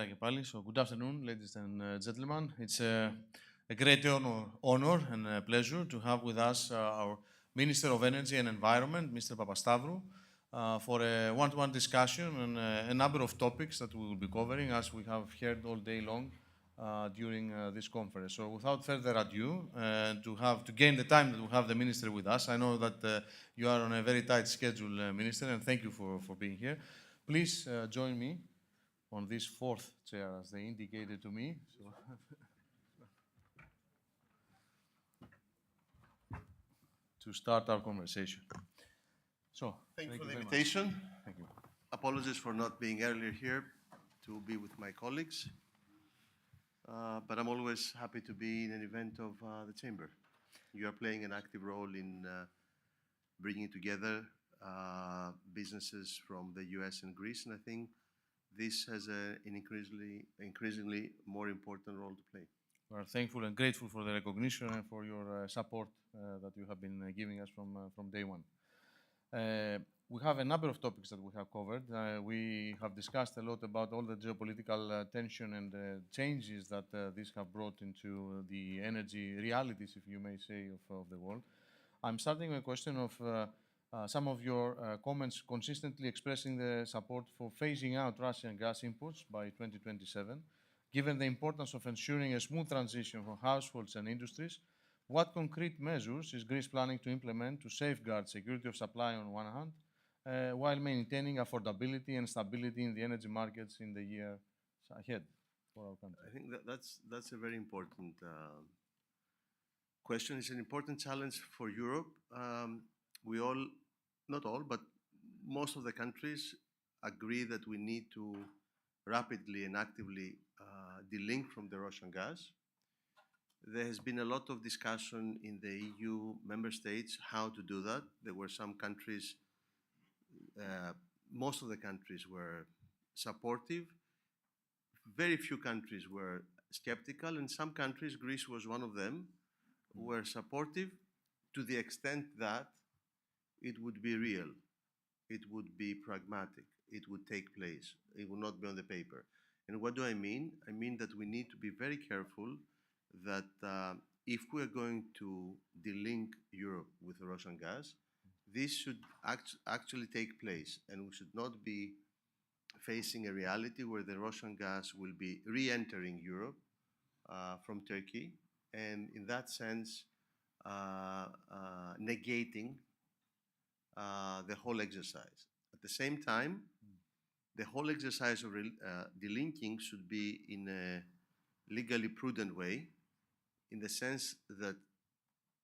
και πάλι. So, good afternoon, ladies and gentlemen. It's a great honor and a pleasure to have with us our Minister of Energy and Environment, Mr. Papastavrou, for a one-to-one discussion on a number of topics that we will be covering, as we have heard all day long during this conference. So, without further ado, to gain the time that we have the Minister with us, I know that you are on a very tight schedule, Minister, and thank you for being here. Please join me on this fourth chair, as they indicated to me. So to start our conversation. So, thank you for the invitation. Thank you. Apologies for not being earlier here to be with my colleagues, but I'm always happy to be in an event of the Chamber. You are playing an active role in bringing together businesses from the US and Greece, and I think this has an increasingly more important role to play. We are thankful and grateful for the recognition and for your support that you have been giving us from day one. We have a number of topics that we have covered. We have discussed a lot about all the geopolitical tension and changes that this have brought into the energy realities, if you may say, of the world. I'm starting with a question of some of your comments consistently expressing the support for phasing out Russian gas imports by 2027. Given the importance of ensuring a smooth transition for households and industries, what concrete measures is Greece planning to implement to safeguard security of supply on one hand, while maintaining affordability and stability in the energy markets in the years ahead for our country? I think that's a very important question. It's an important challenge for Europe. We all, not all, but most of the countries agree that we need to rapidly and actively delink from the Russian gas. There has been a lot of discussion in the EU member states how to do that. There were some countries, most of the countries were supportive. Very few countries were skeptical, and some countries, Greece was one of them, were supportive to the extent that it would be real, it would be pragmatic, it would take place, it would not be on the paper. And what do I mean? I mean that we need to be very careful that if we are going to delink Europe with Russian gas, this should actually take place, and we should not be facing a reality where the Russian gas will be re-entering Europe from Turkey, and in that sense negating the whole exercise. At the same time, the whole exercise of delinking should be in a legally prudent way, in the sense that,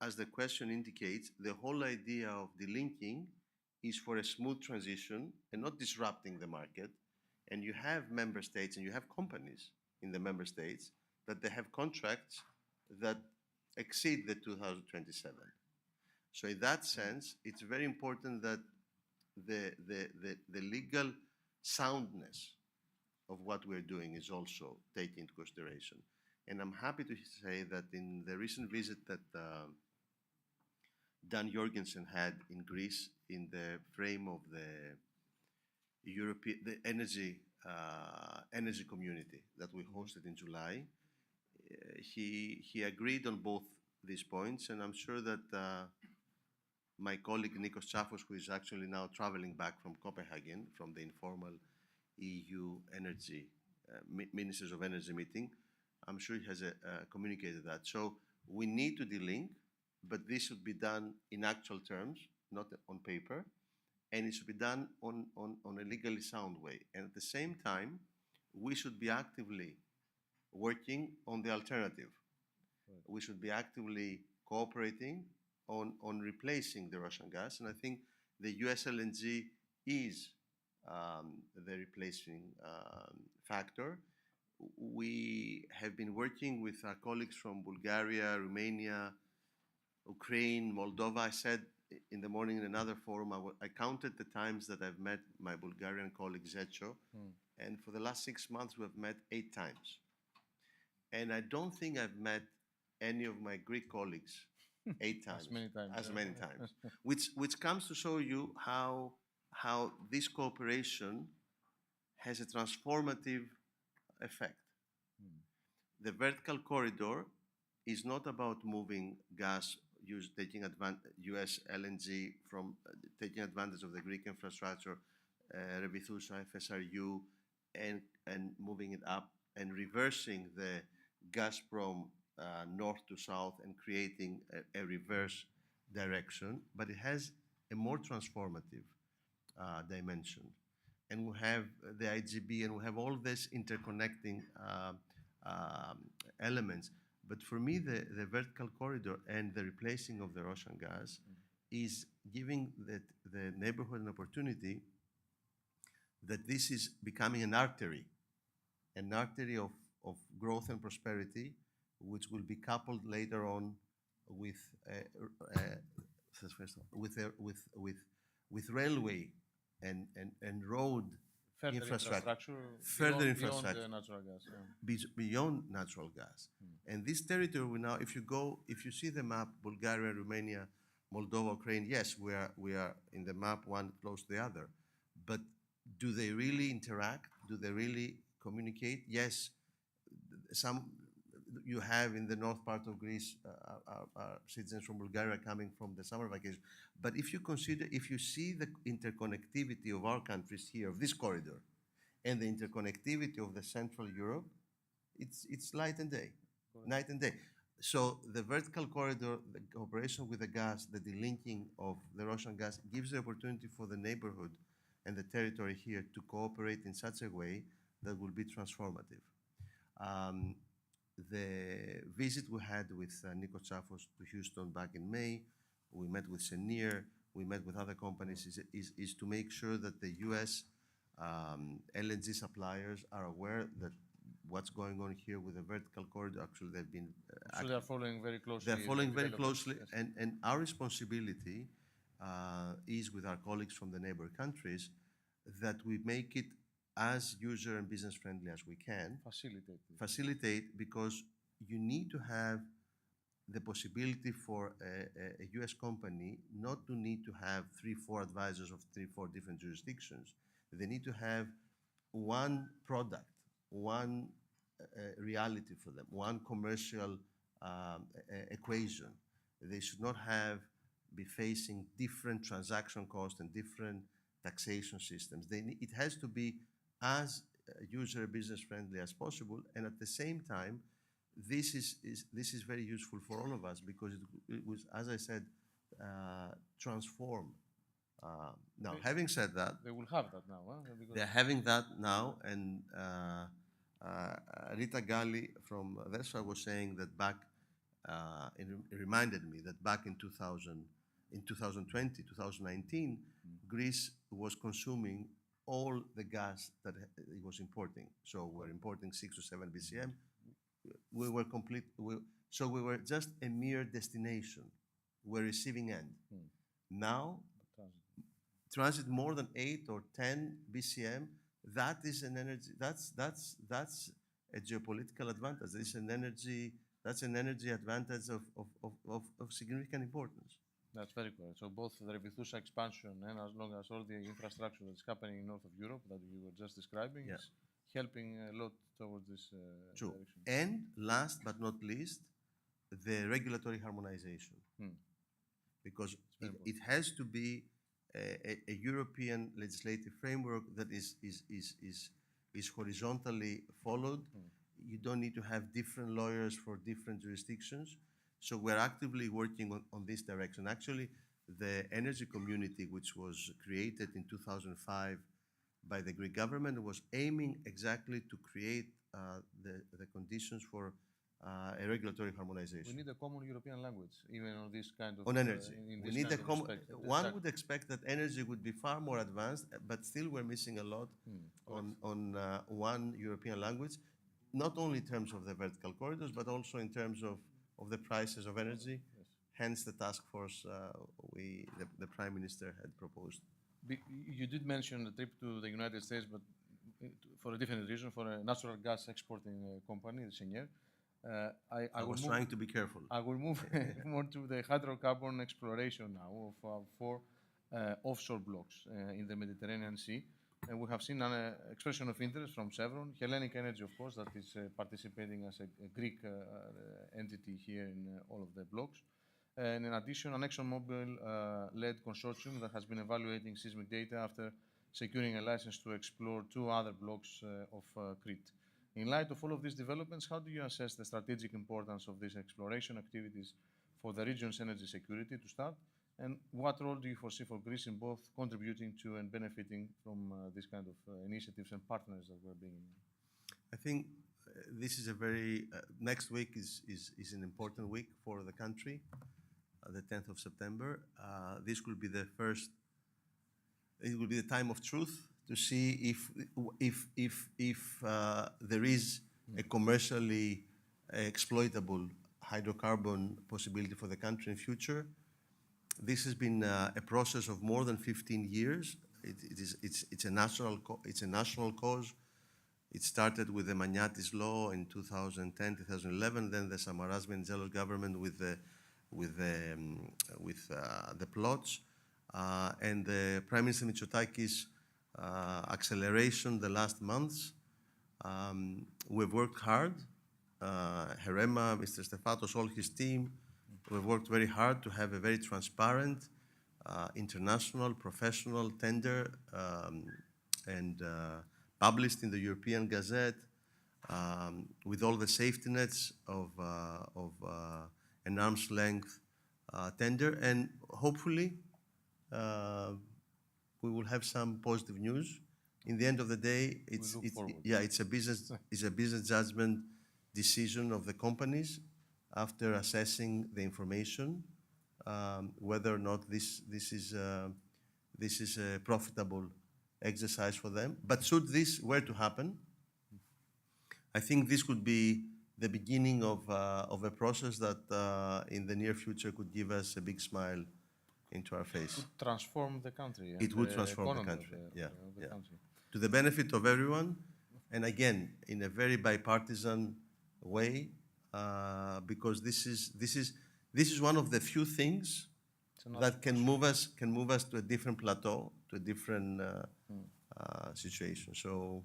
as the question indicates, the whole idea of delinking is for a smooth transition and not disrupting the market. And you have member states and you have companies in the member states that they have contracts that exceed the 2027. So in that sense, it's very important that the legal soundness of what we're doing is also taken into consideration. And I'm happy to say that in the recent visit that Dan Jorgensen had in Greece in the frame of the energy community that we hosted in July, he agreed on both these points, and I'm sure that my colleague Nikos Tsafos, who is actually now traveling back from Copenhagen from the informal EU energy ministers of energy meeting, I'm sure he has communicated that. So we need to delink, but this should be done in actual terms, not on paper, and it should be done on a legally sound way. And at the same time, we should be actively working on the alternative. Right. We should be actively cooperating on replacing the Russian gas, and I think the US LNG is the replacing factor. We have been working with our colleagues from Bulgaria, Romania, Ukraine, Moldova. I said in the morning in another forum, I counted the times that I've met my Bulgarian colleague Zecho, and for the last 6 months we have met 8 times. And I don't think I've met any of my Greek colleagues 8 times. As many times. Which comes to show you how this cooperation has a transformative effect. The vertical corridor is not about moving gas, taking US LNG from taking advantage of the Greek infrastructure, Revithousa, FSRU, and moving it up and reversing the Gazprom north to south and creating a reverse direction, but it has a more transformative dimension. And we have the IGB, and we have all this interconnecting elements. But for me, the vertical corridor and the replacing of the Russian gas is giving the neighborhood an opportunity that this is becoming an artery of growth and prosperity, which will be coupled later on with railway and road Further infrastructure, beyond the natural gas. Yeah. Beyond natural gas. And this territory we now, if you see the map, Bulgaria, Romania, Moldova, Ukraine, yes, we are in the map one close to the other. But do they really interact? Do they really communicate? Yes, some you have in the north part of Greece citizens from Bulgaria coming from the summer vacation. But if you see the interconnectivity of our countries here, of this corridor, and the interconnectivity of the Central Europe, it's night and day. So the vertical corridor, the cooperation with the gas, the delinking of the Russian gas gives the opportunity for the neighborhood and the territory here to cooperate in such a way that will be transformative. The visit we had with Nikos Tsafos to Houston back in May, we met with Cheniere, we met with other companies, is to make sure that the US LNG suppliers are aware that what's going on here with the vertical corridor. Actually, they've been... So they're following very closely. They're following very closely, yes. and our responsibility is with our colleagues from the neighbor countries that we make it as user and business friendly as we can. Facilitate, because you need to have the possibility for a US company not to need to have 3-4 advisors of 3-4 different jurisdictions. They need to have one product, one reality for them, one commercial equation. They should not be facing different transaction costs and different taxation systems. It has to be as user business friendly as possible, and at the same time, this is very useful for all of us because it was, as I said, transform. Now, having said that, they will have that now. Huh? They're having that now, and Rita Galli from Versa was saying that it reminded me that back in 2020, 2019, Greece was consuming all the gas that it was importing. So we're importing 6 to 7 BCM. We were so we were just a mere destination. We're receiving end. Now, transit more than 8 or 10 BCM, that is an energy, that's a geopolitical advantage. That's an energy advantage of significant importance. That's very correct. So both the Revithousa expansion and as long as all the infrastructure that's happening in north of Europe that you were just describing is helping a lot towards this direction. And last but not least, the regulatory harmonization. Because it has to be a European legislative framework that is horizontally followed. You don't need to have different lawyers for different jurisdictions. So we're actively working on this direction. Actually, the energy community, which was created in 2005 by the Greek government, was aiming exactly to create the conditions for a regulatory harmonization. We need a common European language, even on this kind of... On energy. We need a common... One would expect that energy would be far more advanced, but still we're missing a lot on one European language, not only in terms of the vertical corridors, but also in terms of the prices of energy. Yes. Hence the task force the Prime Minister had proposed. You did mention the trip to the United States, but for a different reason, for a natural gas exporting company, Cheniere. I was trying to be careful. I will move more to the hydrocarbon exploration now of 4 offshore blocks in the Mediterranean Sea. And we have seen an expression of interest from Chevron, Hellenic Energy, of course, that is participating as a Greek entity here in all of the blocks. And in addition, an ExxonMobil-led consortium that has been evaluating seismic data after securing a license to explore 2 other blocks of Crete. In light of all of these developments, how do you assess the strategic importance of these exploration activities for the region's energy security to start? And what role do you foresee for Greece in both contributing to and benefiting from these kind of initiatives and partners that we're bringing in? I think this is a very, next week is an important week for the country, the 10th of September. This will be the first, it will be the time of truth to see if there is a commercially exploitable hydrocarbon possibility for the country in future. This has been a process of more than 15 years. It's a national cause. It started with the Maniatis law in 2010, 2011. Then the Samaras Venizelos government with the plots, and the Prime Minister Mitsotakis' acceleration the last months. We've worked hard. Herema, Mr. Stefatos, all his team. We've worked very hard to have a very transparent, international, professional tender, and published in the European Gazette, with all the safety nets of an arm's length tender, and hopefully we will have some positive news. In the end of the day, it's a business judgment decision of the companies after assessing the information, whether or not this is a profitable exercise for them. But should this were to happen, I think this could be the beginning of a process that in the near future could give us a big smile into our face. It would transform the country. It would transform the country, country. To the benefit of everyone, and again, in a very bipartisan way, because this is one of the few things that can move us to a different plateau, to a different situation. So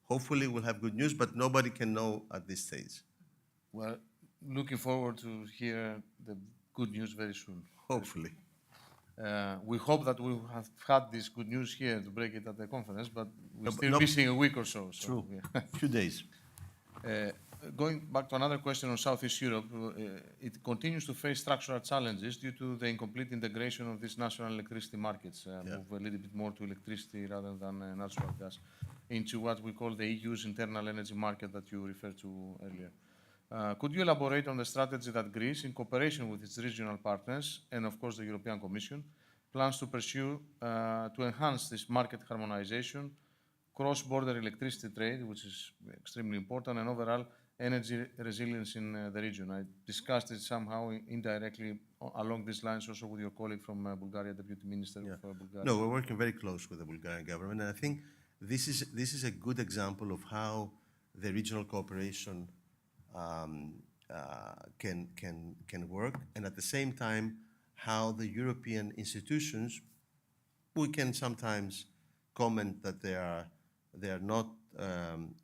hopefully we'll have good news, but nobody can know at this stage. Well, looking forward to hear the good news very soon. Hopefully. We hope that we have had this good news here to break it at the conference, but we're still missing a week or so. True. Yeah. A few days. Going back to another question on Southeast Europe, it continues to face structural challenges due to the incomplete integration of these national electricity markets. Move a little bit more to electricity rather than natural gas, into what we call the EU's internal energy market that you referred to earlier. Could you elaborate on the strategy that Greece, in cooperation with its regional partners and, of course, the European Commission, plans to pursue to enhance this market harmonization, cross-border electricity trade, which is extremely important, and overall energy resilience in the region? I discussed it somehow indirectly along these lines also with your colleague from Bulgaria, Deputy Minister of Bulgaria. No, we're working very close with the Bulgarian government, and I think this is a good example of how the regional cooperation can work, and at the same time how the European institutions, we can sometimes comment that they are not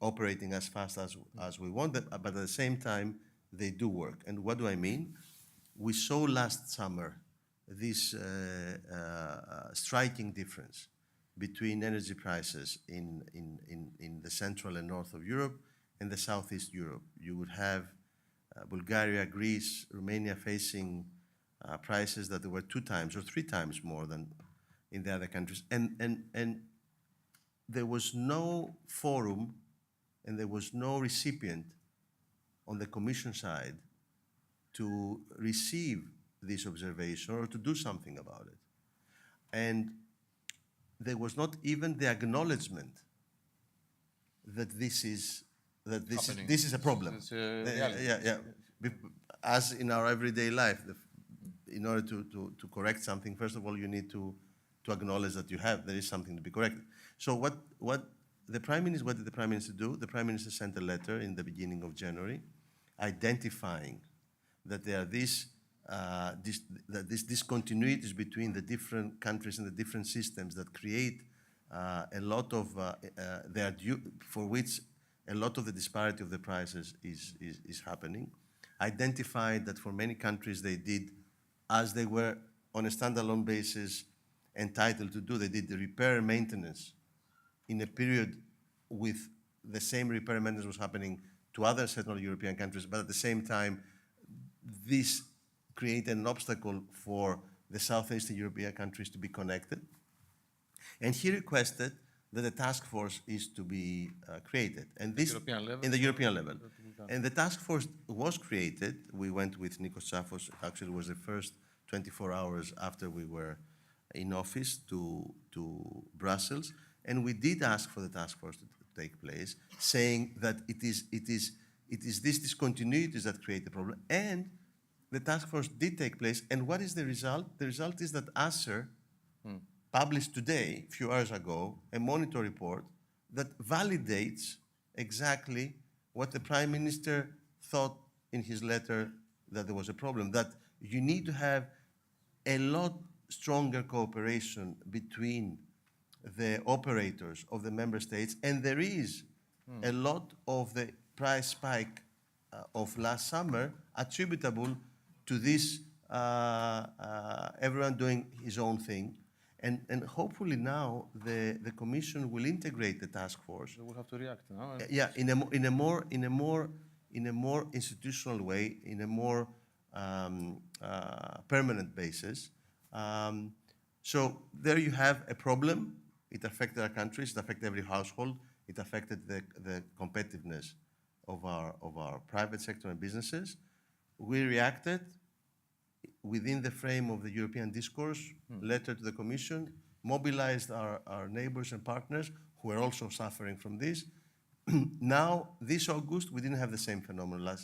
operating as fast as we want them, but at the same time they do work. And what do I mean? We saw last summer this striking difference between energy prices in the central and north of Europe and the southeast Europe. You would have Bulgaria, Greece, Romania facing prices that were 2 times or 3 times more than in the other countries. And there was no forum and there was no recipient on the Commission side to receive this observation or to do something about it. And there was not even the acknowledgement that this is a problem. As in our everyday life, in order to correct something, first of all, you need to acknowledge that there is something to be corrected. So what did the Prime Minister do? The Prime Minister sent a letter in the beginning of January identifying that there are these discontinuities between the different countries and the different systems that create a lot of they are due, for which a lot of the disparity of the prices is happening. Identified that for many countries they did, as they were on a standalone basis entitled to do, they did the repair and maintenance in a period with the same repair and maintenance was happening to other Central European countries, but at the same time, this created an obstacle for the Southeastern European countries to be connected. And he requested that a task force is to be created. And this European level? in the European level. And the task force was created. We went with Nikos Tsafos. Actually, it was the first 24 hours after we were in office to Brussels. And we did ask for the task force to take place, saying that it is these discontinuities that create the problem. And the task force did take place. And what is the result? The result is that ASER published today, a few hours ago, a monitor report that validates exactly what the Prime Minister thought in his letter that there was a problem, that you need to have a lot stronger cooperation between the operators of the member states, and there is a lot of the price spike of last summer attributable to this everyone doing his own thing. And hopefully now the Commission will integrate the task force. They will have to react now. Yeah, in a more institutional way, in a more permanent basis. So there you have a problem. It affected our countries. It affected every household. It affected the competitiveness of our private sector and businesses. We reacted within the frame of the European discourse, letter to the Commission, mobilized our neighbors and partners who are also suffering from this. Now, this August, we didn't have the same phenomenon.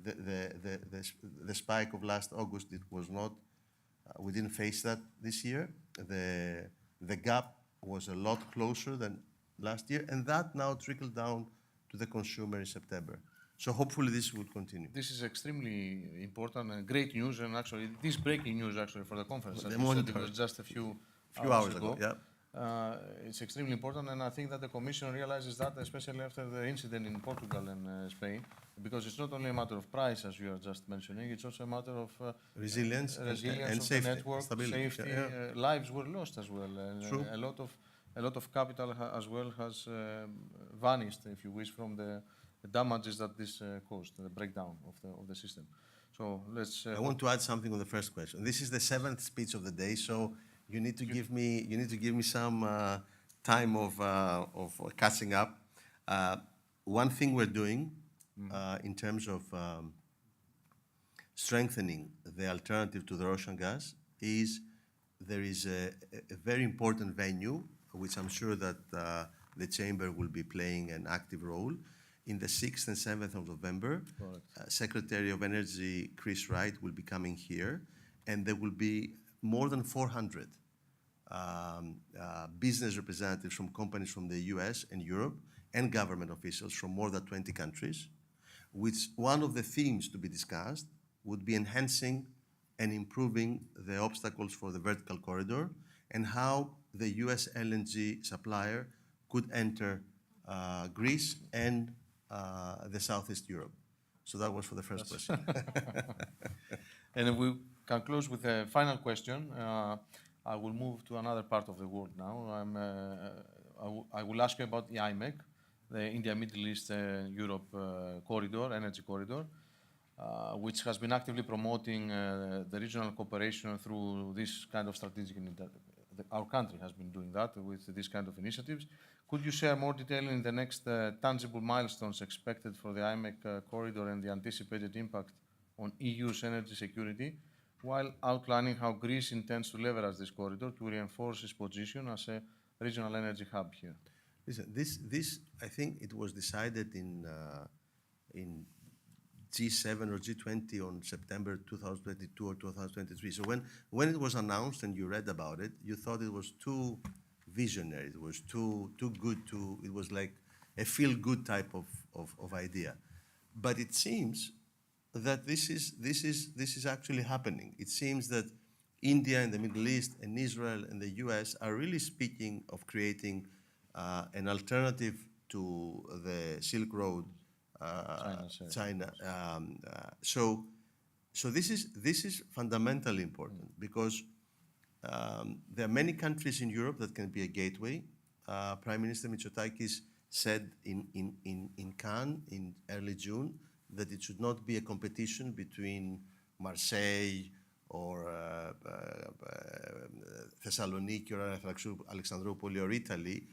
The spike of last August, it was not, we didn't face that this year. The gap was a lot closer than last year, and that now trickled down to the consumer in September. So hopefully this will continue. This is extremely important and great news, and actually this breaking news actually for the conference. The It was just a few hours ago. Yeah. It's extremely important, and I think that the Commission realizes that, especially after the incident in Portugal and Spain, because it's not only a matter of price, as you are just mentioning, it's also a matter of resilience and of safety, the network, stability. safety. Yeah. Lives were lost as well, and True. a lot of capital as well has vanished, if you wish, from the damages that this caused, the breakdown of the system. So let's. I want to add something on the first question. This is the 7th speech of the day, so you need to give me some time of catching up. One thing we're doing in terms of strengthening the alternative to the Russian gas is there is a very important venue, which I'm sure that the Chamber will be playing an active role. In the 6th and 7th of November, Secretary of Energy Chris Wright will be coming here, and there will be more than 400 business representatives from companies from the US and Europe and government officials from more than 20 countries, which one of the themes to be discussed would be enhancing and improving the obstacles for the vertical corridor and how the US LNG supplier could enter Greece and the Southeast Europe. So that was for the first question. And we can close with a final question. I will move to another part of the world now. I will ask you about the IMEC, the India, Middle East, Europe corridor, energy corridor, which has been actively promoting the regional cooperation through this kind of strategic initiative. Our country has been doing that with this kind of initiatives. Could you share more detail in the next tangible milestones expected for the IMEC corridor and the anticipated impact on EU's energy security, while outlining how Greece intends to leverage this corridor to reinforce its position as a regional energy hub here? Listen, this I think it was decided in G7 or G20 on September 2022 or 2023. So when it was announced and you read about it, you thought it was too visionary. It was too good to. It was like a feel-good type of idea. But it seems that this is actually happening. It seems that India and the Middle East and Israel and the US are really speaking of creating an alternative to the Silk Road, China. So this is fundamentally important because there are many countries in Europe that can be a gateway. Prime Minister Mitsotakis said in Cannes in early June that it should not be a competition between Marseille or Thessaloniki or Alexandroupolis or Italy,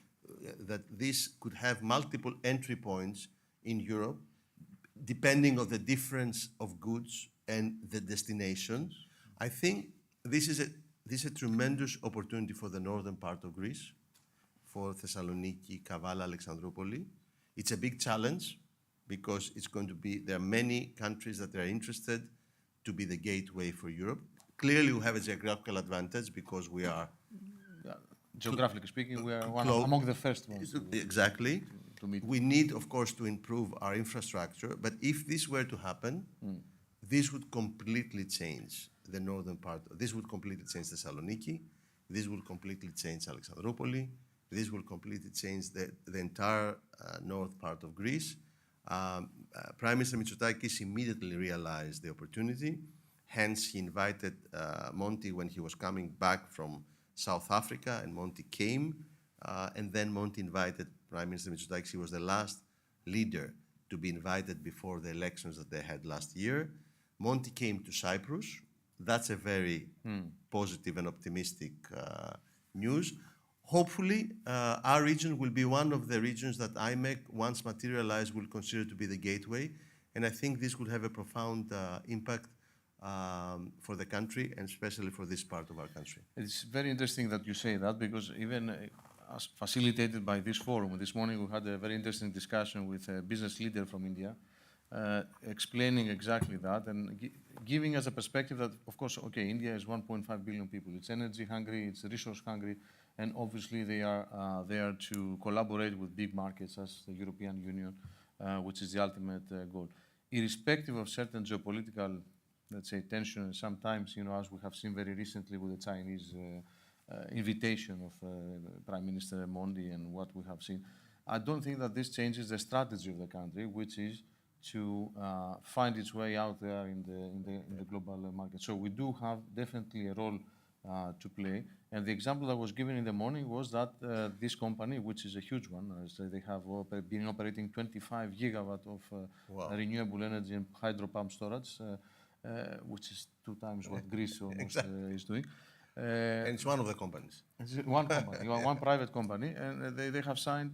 that this could have multiple entry points in Europe depending on the difference of goods and the destination. I think this is a tremendous opportunity for the northern part of Greece, for Thessaloniki, Kavala, Alexandroupolis. It's a big challenge because it's going to be, there are many countries that are interested to be the gateway for Europe. Clearly, we have a geographical advantage because we are... Geographically speaking, we are among the first ones. Exactly. To meet. We need, of course, to improve our infrastructure, but if this were to happen, this would completely change the northern part. This would completely change Thessaloniki. This would completely change Alexandroupolis. This will completely change the entire north part of Greece. Prime Minister Mitsotakis immediately realized the opportunity. Hence, he invited Monti when he was coming back from South Africa, and Monti came. And then Monti invited Prime Minister Mitsotakis. He was the last leader to be invited before the elections that they had last year. Monti came to Cyprus. That's a very positive and optimistic news. Hopefully, our region will be one of the regions that IMEC, once materialized, will consider to be the gateway. And I think this would have a profound impact for the country, and especially for this part of our country. It's very interesting that you say that, because even as facilitated by this forum, this morning we had a very interesting discussion with a business leader from India, explaining exactly that and giving us a perspective that, of course, okay, India is 1.5 billion people. It's energy hungry, it's resource hungry, and obviously they are there to collaborate with big markets as the European Union, which is the ultimate goal. Irrespective of certain geopolitical, let's say, tension, sometimes, as we have seen very recently with the Chinese invitation of Prime Minister Monti and what we have seen, I don't think that this changes the strategy of the country, which is to find its way out there in the global market. So we do have definitely a role to play. And the example that was given in the morning was that this company, which is a huge one, they have been operating 25 gigawatt of renewable energy and hydro pump storage, which is 2 times what Greece almost is doing. And it's one of the companies. It's one company, one private company, and they have signed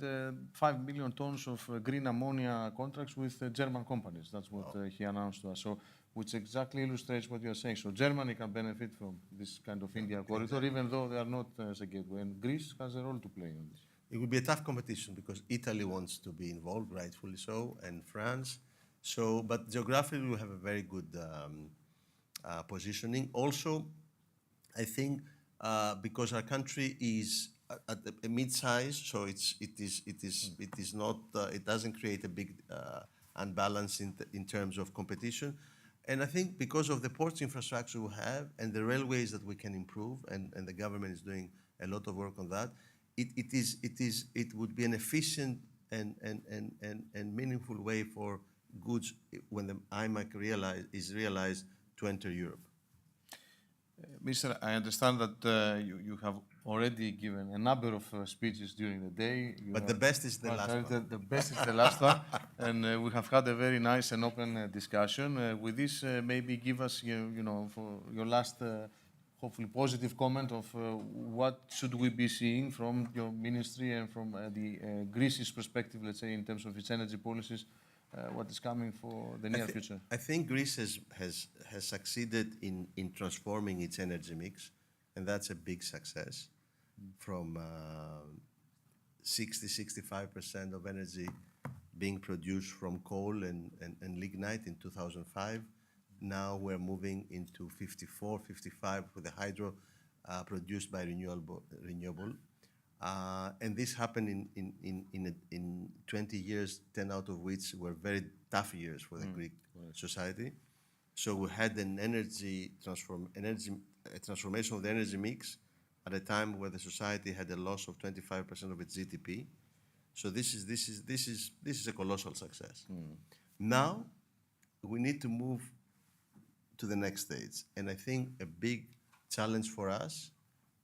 5 million tons of green ammonia contracts with German companies. That's what he announced to us. So, which exactly illustrates what you're saying. So Germany can benefit from this kind of India corridor, even though they are not as a gateway. And Greece has a role to play in this. It will be a tough competition because Italy wants to be involved, rightfully so, and France. So, but geographically, we have a very good positioning. Also, I think because our country is at a mid-size, so it is not, it doesn't create a big unbalance in terms of competition. And I think because of the ports infrastructure we have and the railways that we can improve, and the government is doing a lot of work on that, it would be an efficient and meaningful way for goods when the IMEC is realized to enter Europe. Mr. I understand that you have already given a number of speeches during the day. But the best is the last one. The best is the last one. And we have had a very nice and open discussion. With this, maybe give us, for your last, hopefully positive comment of what should we be seeing from your ministry and from the Greece's perspective, let's say, in terms of its energy policies, what is coming for the near future? I think Greece has succeeded in transforming its energy mix, and that's a big success. From 60-65% of energy being produced from coal and lignite in 2005. Now we're moving into 54-55 with the hydro produced by renewable. And this happened in 20 years, 10 out of which were very tough years for the Greek society. So we had an transformation of the energy mix at a time where the society had a loss of 25% of its GDP. So this is a colossal success. Now we need to move to the next stage, and I think a big challenge for us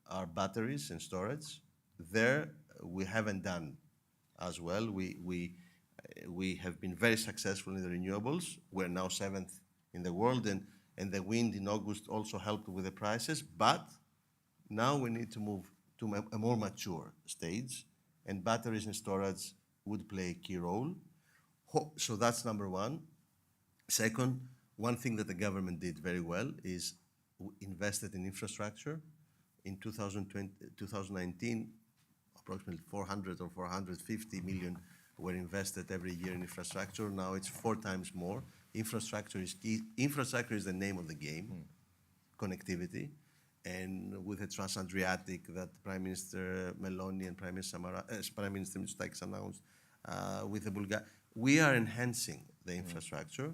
are batteries and storage. There we haven't done as well. We have been very successful in the renewables. We're now 7th in the world, and the wind in August also helped with the prices. But now we need to move to a more mature stage, and batteries and storage would play a key role. So that's number one. Second, one thing that the government did very well is invested in infrastructure. In 2019, approximately 400 or 450 million were invested every year in infrastructure. Now it's 4 times more. Infrastructure is key. Infrastructure is the name of the game, connectivity. And with the Trans-Adriatic that Prime Minister Meloni and Prime Minister Mitsotakis announced, with the Bulgaria, we are enhancing the infrastructure.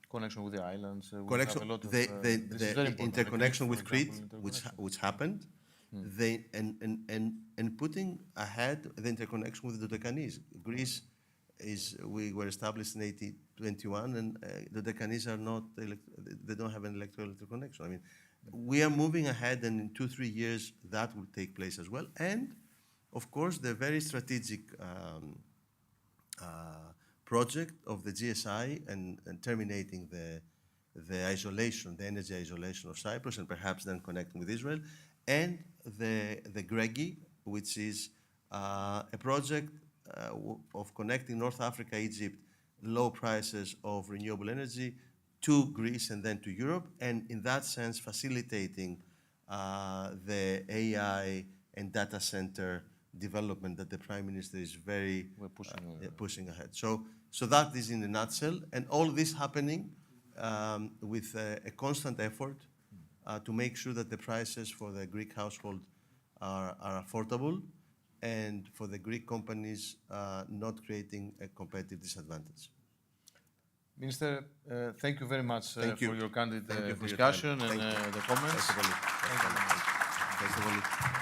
Connection with the islands. Connection, the interconnection with Crete, which happened, and putting ahead the interconnection with the Dodecanese. Greece we were established in 1821, and the Dodecanese are not, they don't have an electrical interconnection. I mean, we are moving ahead, and in 2-3 years that will take place as well. And of course, the very strategic project of the GSI and terminating the isolation, the energy isolation of Cyprus, and perhaps then connecting with Israel, and the GREGI, which is a project of connecting North Africa, Egypt, low prices of renewable energy to Greece and then to Europe, and in that sense facilitating the AI and data center development that the Prime Minister is very pushing ahead. So that is in a nutshell, and all this happening with a constant effort to make sure that the prices for the Greek household are affordable, and for the Greek companies not creating a competitive disadvantage. Minister, thank you very much for your candid discussion and the comments. Thank you.